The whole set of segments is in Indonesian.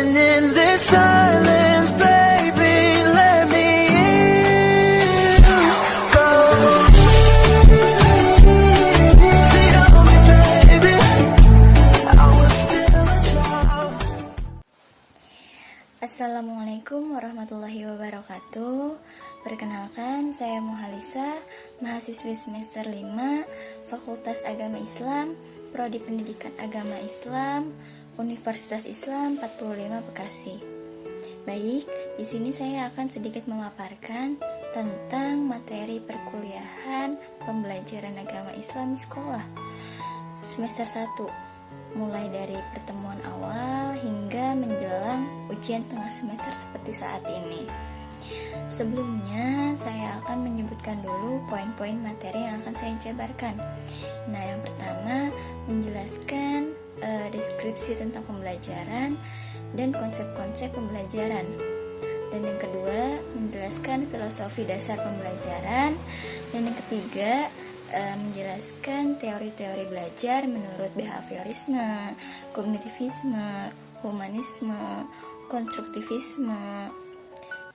And in this silence, baby, let me in. Go. See, tell me, baby, I was still a child. Assalamualaikum warahmatullahi wabarakatuh. Perkenalkan, saya Muhalisa, mahasiswi semester 5, Fakultas Agama Islam, Prodi Pendidikan Agama Islam, Universitas Islam 45 Bekasi. Baik, di sini saya akan sedikit memaparkan tentang materi perkuliahan pembelajaran agama Islam di sekolah semester 1, mulai dari pertemuan awal hingga menjelang ujian tengah semester seperti saat ini. Sebelumnya, saya akan menyebutkan dulu poin-poin materi yang akan saya jabarkan. Nah, yang pertama, menjelaskan deskripsi tentang pembelajaran dan konsep-konsep pembelajaran. Dan yang kedua, menjelaskan filosofi dasar pembelajaran. Dan yang ketiga, menjelaskan teori-teori belajar menurut behaviorisme, kognitivisme, humanisme, konstruktivisme.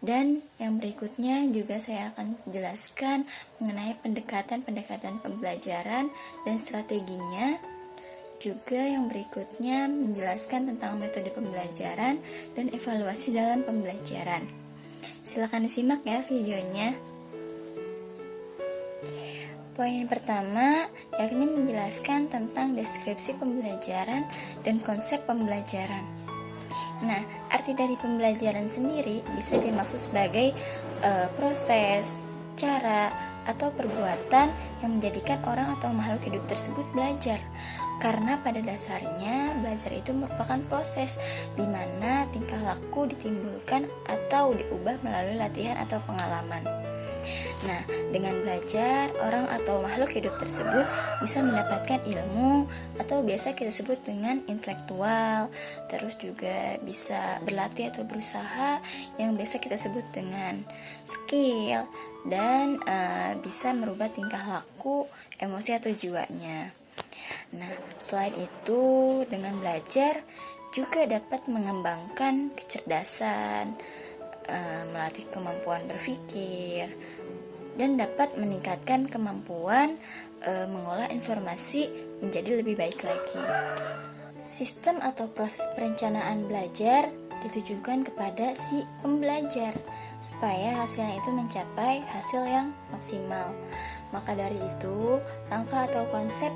Dan yang berikutnya juga saya akan jelaskan mengenai pendekatan-pendekatan pembelajaran dan strateginya. Juga yang berikutnya menjelaskan tentang metode pembelajaran dan evaluasi dalam pembelajaran. Silakan disimak ya videonya. Poin pertama yakni menjelaskan tentang deskripsi pembelajaran dan konsep pembelajaran. Nah, arti dari pembelajaran sendiri bisa dimaksud sebagai proses, cara, atau perbuatan yang menjadikan orang atau makhluk hidup tersebut belajar. Karena pada dasarnya belajar itu merupakan proses di mana tingkah laku ditimbulkan atau diubah melalui latihan atau pengalaman. Nah, dengan belajar, orang atau makhluk hidup tersebut bisa mendapatkan ilmu atau biasa kita sebut dengan intelektual, terus juga bisa berlatih atau berusaha yang biasa kita sebut dengan skill, dan bisa merubah tingkah laku, emosi atau jiwanya. Nah, selain itu, dengan belajar juga dapat mengembangkan kecerdasan, melatih kemampuan berpikir, dan dapat meningkatkan kemampuan mengolah informasi menjadi lebih baik lagi. Sistem atau proses perencanaan belajar ditujukan kepada si pembelajar supaya hasilnya itu mencapai hasil yang maksimal. Maka dari itu, langkah atau konsep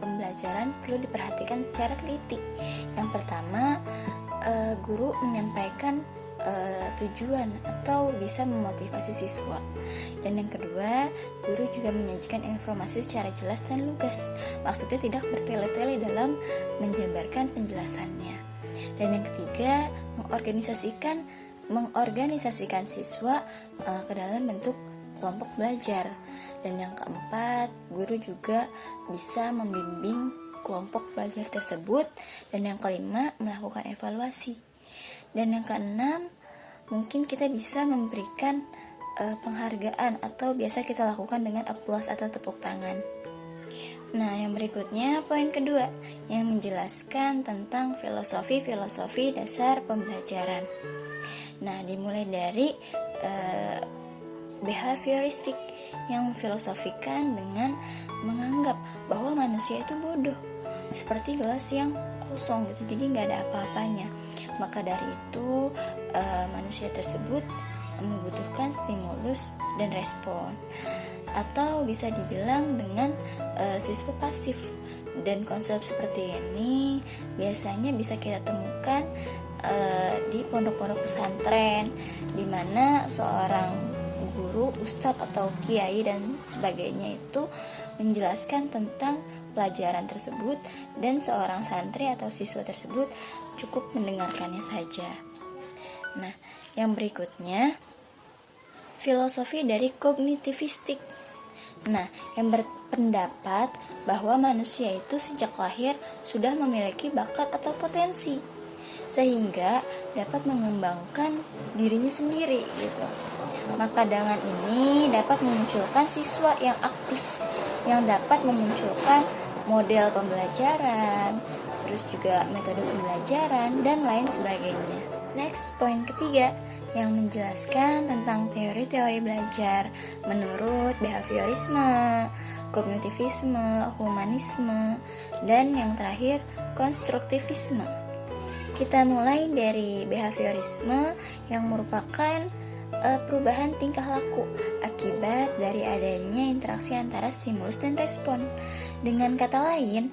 pembelajaran perlu diperhatikan secara teliti. Yang pertama, guru menyampaikan tujuan atau bisa memotivasi siswa. Dan yang kedua, guru juga menyajikan informasi secara jelas dan lugas. Maksudnya tidak bertele-tele dalam menjabarkan penjelasannya. Dan yang ketiga, mengorganisasikan siswa ke dalam bentuk kelompok belajar. Dan yang keempat, guru juga bisa membimbing kelompok belajar tersebut. Dan yang kelima, melakukan evaluasi. Dan yang keenam, mungkin kita bisa memberikan penghargaan atau biasa kita lakukan dengan applause atau tepuk tangan. Nah, yang berikutnya poin kedua yang menjelaskan tentang filosofi dasar pembelajaran. Nah, dimulai dari behavioristik yang filosofikan dengan menganggap bahwa manusia itu bodoh, seperti gelas yang kosong gitu, jadi nggak ada apa-apanya. Maka dari itu manusia tersebut membutuhkan stimulus dan respon, atau bisa dibilang dengan siswa pasif. Dan konsep seperti ini biasanya bisa kita temukan di pondok-pondok pesantren, di mana seorang guru, ustadz atau kiai dan sebagainya itu menjelaskan tentang pelajaran tersebut, dan seorang santri atau siswa tersebut cukup mendengarkannya saja. Nah, yang berikutnya, filosofi dari kognitivistik. Nah, yang berpendapat bahwa manusia itu sejak lahir sudah memiliki bakat atau potensi, sehingga dapat mengembangkan dirinya sendiri gitu. Maka dengan ini dapat memunculkan siswa yang aktif, yang dapat memunculkan model pembelajaran, terus juga metode pembelajaran, dan lain sebagainya. Next, poin ketiga yang menjelaskan tentang teori-teori belajar menurut behaviorisme, kognitivisme, humanisme, dan yang terakhir konstruktivisme. Kita mulai dari behaviorisme yang merupakan perubahan tingkah laku akibat dari adanya interaksi antara stimulus dan respon. Dengan kata lain,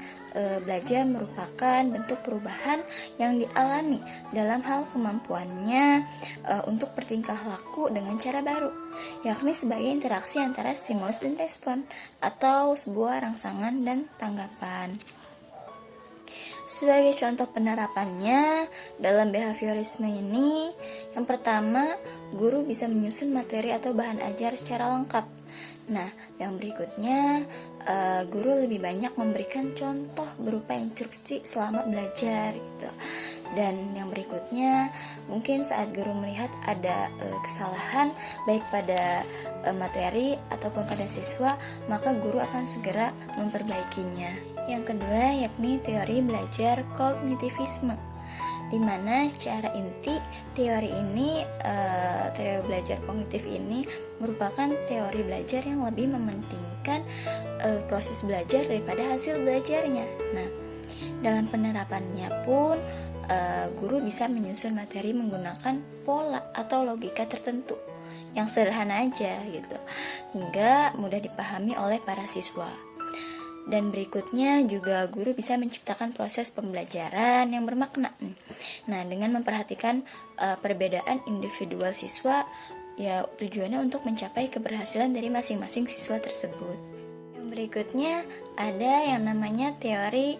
belajar merupakan bentuk perubahan yang dialami dalam hal kemampuannya untuk bertingkah laku dengan cara baru, yakni sebagai interaksi antara stimulus dan respon atau sebuah rangsangan dan tanggapan. Sebagai contoh penerapannya dalam behaviorisme ini, yang pertama, guru bisa menyusun materi atau bahan ajar secara lengkap. Nah, yang berikutnya, guru lebih banyak memberikan contoh berupa instruksi selama belajar gitu. Dan yang berikutnya, mungkin saat guru melihat ada kesalahan baik pada materi ataupun pada siswa, maka guru akan segera memperbaikinya. Yang kedua yakni teori belajar kognitivisme, di mana secara inti teori ini, teori belajar kognitif ini merupakan teori belajar yang lebih mementingkan proses belajar daripada hasil belajarnya. Nah, dalam penerapannya pun guru bisa menyusun materi menggunakan pola atau logika tertentu yang sederhana aja gitu, hingga mudah dipahami oleh para siswa. Dan berikutnya juga guru bisa menciptakan proses pembelajaran yang bermakna. Nah, dengan memperhatikan perbedaan individual siswa, ya tujuannya untuk mencapai keberhasilan dari masing-masing siswa tersebut. Yang berikutnya ada yang namanya teori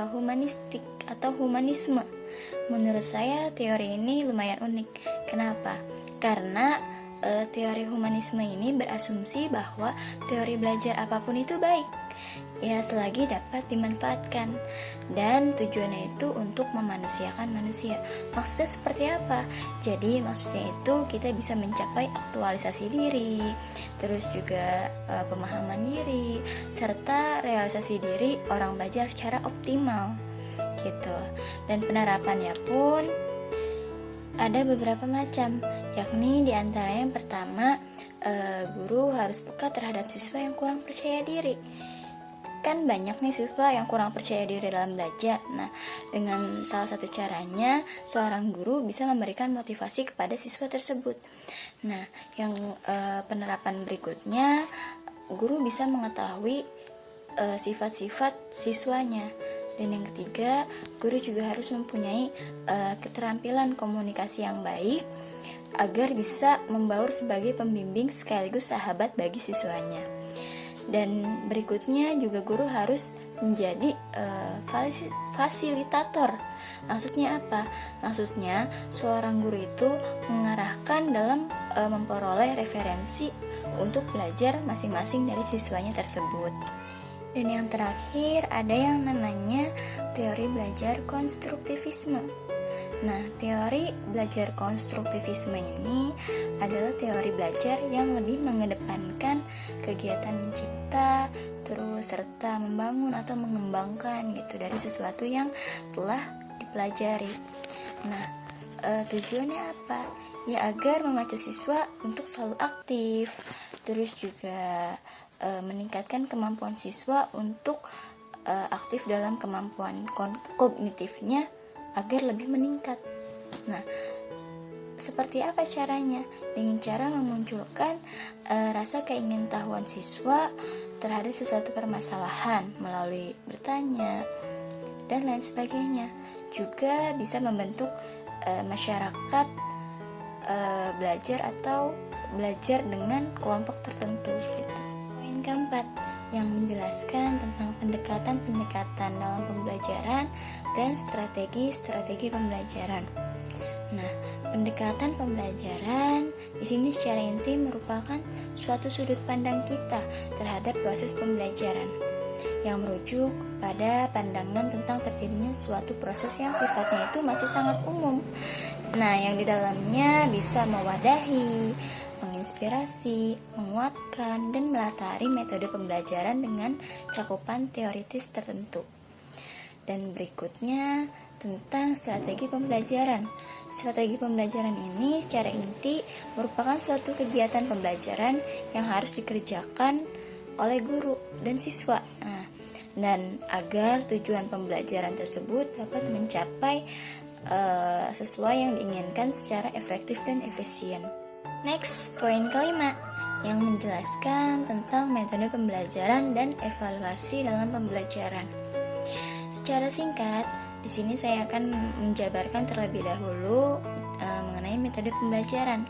humanistik atau humanisme. Menurut saya teori ini lumayan unik. Kenapa? Karena teori humanisme ini berasumsi bahwa teori belajar apapun itu baik, ya selagi dapat dimanfaatkan, dan tujuannya itu untuk memanusiakan manusia. Maksudnya seperti apa? Jadi maksudnya itu kita bisa mencapai aktualisasi diri, terus juga pemahaman diri, serta realisasi diri orang belajar secara optimal gitu. Dan penerapannya pun ada beberapa macam, yakni diantara yang pertama, guru harus peka terhadap siswa yang kurang percaya diri. Kan banyak nih siswa yang kurang percaya diri dalam belajar. Nah, dengan salah satu caranya, seorang guru bisa memberikan motivasi kepada siswa tersebut. Nah, yang penerapan berikutnya, guru bisa mengetahui sifat-sifat siswanya. Dan yang ketiga, guru juga harus mempunyai keterampilan komunikasi yang baik agar bisa membaur sebagai pembimbing sekaligus sahabat bagi siswanya. Dan berikutnya juga guru harus menjadi fasilitator. Maksudnya apa? Maksudnya seorang guru itu mengarahkan dalam memperoleh referensi untuk belajar masing-masing dari siswanya tersebut. Dan yang terakhir ada yang namanya teori belajar konstruktivisme. Nah, teori belajar konstruktivisme ini adalah teori belajar yang lebih mengedepankan kegiatan mencipta, terus serta membangun atau mengembangkan gitu dari sesuatu yang telah dipelajari. Nah, tujuannya apa? Ya agar memacu siswa untuk selalu aktif, terus juga meningkatkan kemampuan siswa untuk aktif dalam kemampuan kognitifnya agar lebih meningkat. Nah, seperti apa caranya? Dengan cara memunculkan rasa keingintahuan siswa terhadap sesuatu permasalahan melalui bertanya dan lain sebagainya. Juga bisa membentuk masyarakat belajar atau belajar dengan kelompok tertentu gitu. Poin keempat yang menjelaskan tentang pendekatan-pendekatan dalam pembelajaran dan strategi-strategi pembelajaran. Nah, pendekatan pembelajaran di sini secara inti merupakan suatu sudut pandang kita terhadap proses pembelajaran yang merujuk pada pandangan tentang terjadinya suatu proses yang sifatnya itu masih sangat umum. Nah, yang di dalamnya bisa mewadahi, menginspirasi, menguatkan, dan melatari metode pembelajaran dengan cakupan teoritis tertentu. Dan berikutnya tentang strategi pembelajaran. Strategi pembelajaran ini secara inti merupakan suatu kegiatan pembelajaran yang harus dikerjakan oleh guru dan siswa. Dan agar tujuan pembelajaran tersebut dapat mencapai sesuai yang diinginkan secara efektif dan efisien. Next, poin kelima yang menjelaskan tentang metode pembelajaran dan evaluasi dalam pembelajaran. Secara singkat, di sini saya akan menjabarkan terlebih dahulu mengenai metode pembelajaran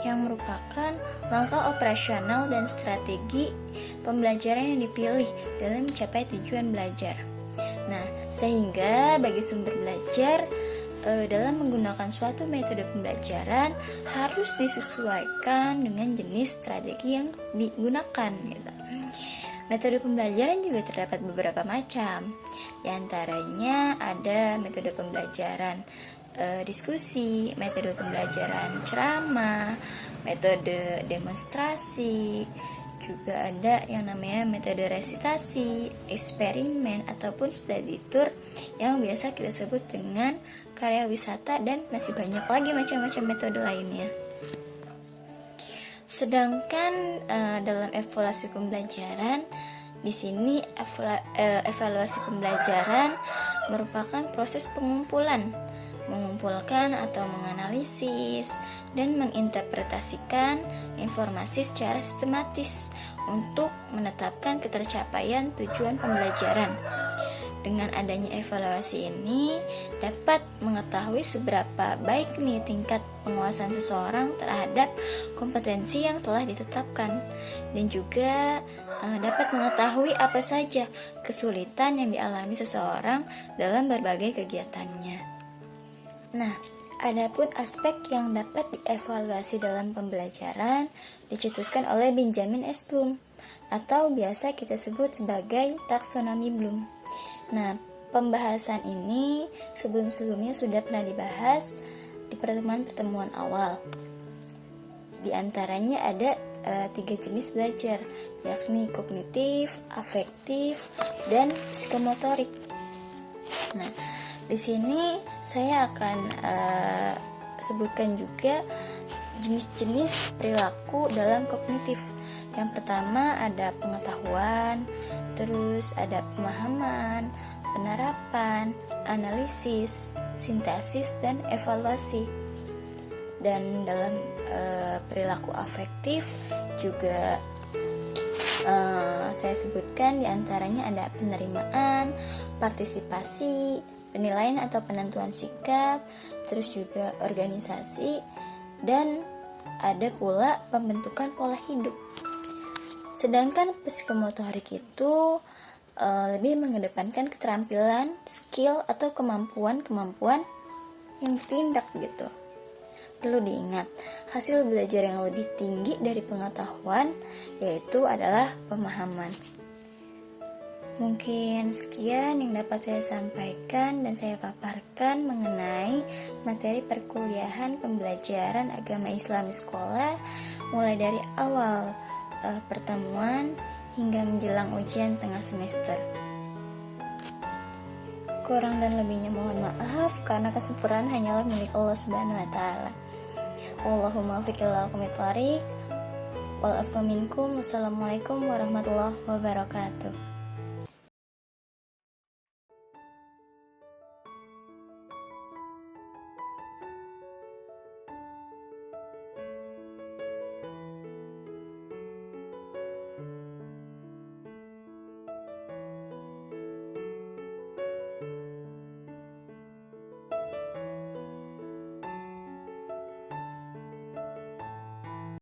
yang merupakan langkah operasional dan strategi pembelajaran yang dipilih dalam mencapai tujuan belajar. Nah, sehingga bagi sumber belajar dalam menggunakan suatu metode pembelajaran harus disesuaikan dengan jenis strategi yang digunakan gitu. Metode pembelajaran juga terdapat beberapa macam. Di antaranya ada metode pembelajaran diskusi, metode pembelajaran ceramah, metode demonstrasi, juga ada yang namanya metode resitasi, eksperimen, ataupun study tour yang biasa kita sebut dengan karya wisata, dan masih banyak lagi macam-macam metode lainnya. Sedangkan dalam evaluasi pembelajaran, di sini evaluasi pembelajaran merupakan proses mengumpulkan atau menganalisis dan menginterpretasikan informasi secara sistematis untuk menetapkan ketercapaian tujuan pembelajaran. Dengan adanya evaluasi ini dapat mengetahui seberapa baik nih tingkat penguasaan seseorang terhadap kompetensi yang telah ditetapkan, dan juga dapat mengetahui apa saja kesulitan yang dialami seseorang dalam berbagai kegiatannya. Nah, adapun aspek yang dapat dievaluasi dalam pembelajaran dicetuskan oleh Benjamin S. Bloom atau biasa kita sebut sebagai taksonomi Bloom. Nah, pembahasan ini sebelum-sebelumnya sudah pernah dibahas di pertemuan-pertemuan awal. Di antaranya ada 3 jenis belajar, yakni kognitif, afektif, dan psikomotorik. Nah, di sini saya akan sebutkan juga jenis-jenis perilaku dalam kognitif. Yang pertama ada pengetahuan, terus ada pemahaman, penerapan, analisis, sintesis, dan evaluasi. Dan dalam perilaku afektif juga saya sebutkan diantaranya ada penerimaan, partisipasi, penilaian atau penentuan sikap, terus juga organisasi, dan ada pula pembentukan pola hidup. Sedangkan psikomotorik itu lebih mengedepankan keterampilan, skill, atau kemampuan-kemampuan yang ditindak gitu. Perlu diingat, hasil belajar yang lebih tinggi dari pengetahuan yaitu adalah pemahaman. Mungkin sekian yang dapat saya sampaikan dan saya paparkan mengenai materi perkuliahan pembelajaran agama Islam di sekolah, mulai dari awal pertemuan hingga menjelang ujian tengah semester. Kurang dan lebihnya mohon maaf, karena kesempurnaan hanyalah milik Allah Subhanahu wa taala. Allahumma fiqillahu kumitlarik wal afu minkum. Wassalamualaikum warahmatullahi wabarakatuh.